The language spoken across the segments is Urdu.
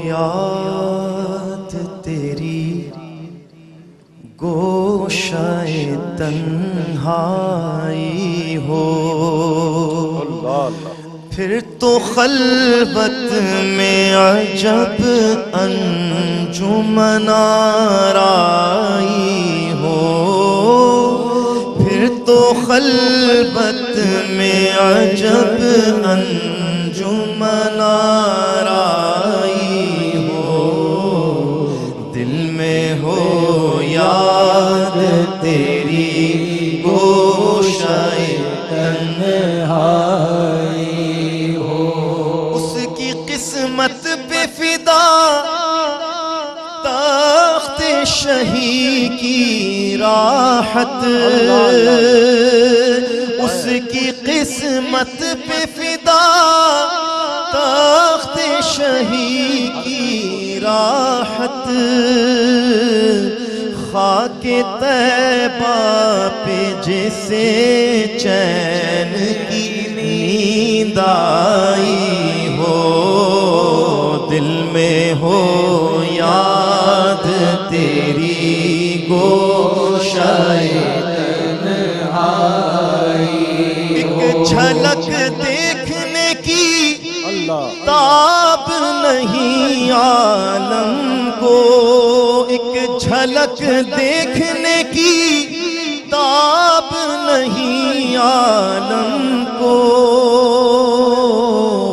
یاد تیری گوشۂ تنہائی ہو، پھر تو خلوت میں عجب انجمن آرائی ہو، پھر تو خلوت میں عجب انجمن آرائی ہو، دل میں ہو یاد تیری گوشۂ تنہائی ہو، اس کی قسمت پہ فدا تخت شہی کی راحت، اس کی قسمت پہ فدا تخت شہی کی راحت، خاک طیبہ پہ جسے چین کی نیند آئی ہو، دل میں ہو یاد تیری گوشۂ تنہائی، ایک جھلک دیکھنے کی تاب نہیں عالم کو، ایک جھلک دیکھنے کی تاب نہیں عالم کو،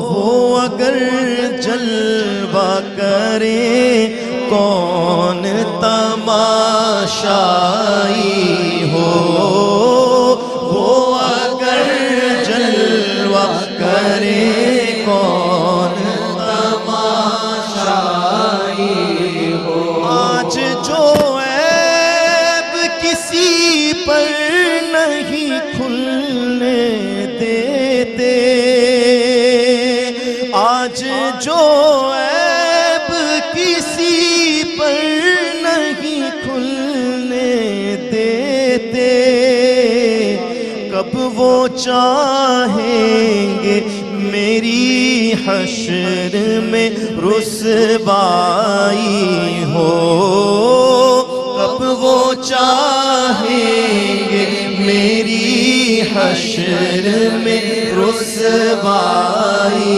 ہو اگر جلوہ کرے کون تماشائی ہو، وہ اگر جلوہ کرے کون تماشائی ہو، آج جو عیب کسی پر نہیں کھلنے دیتے، آج جو عیب کسی پر نہیں کھلنے دیتے، کب وہ چاہیں گے میری حشر میں رسوائی ہو، کب وہ چاہیں گے میری حشر میں رسوائی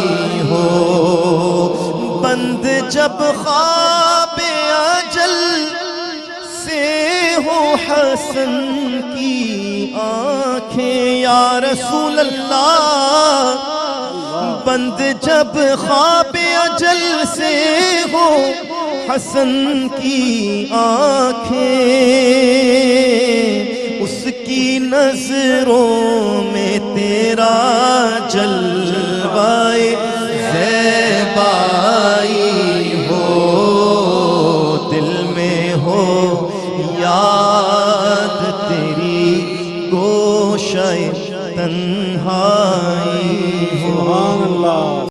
ہو، بند جب خواب اجل سے ہو حسن کی آنکھیں یا رسول اللہ، بند جب خواب اجل سے ہو حسن کی آنکھیں، اس کی نظروں میں تیرا جلوہ زیبائی ہو، دل میں ہو یاد تیری گوشۂ تنہائی ہو۔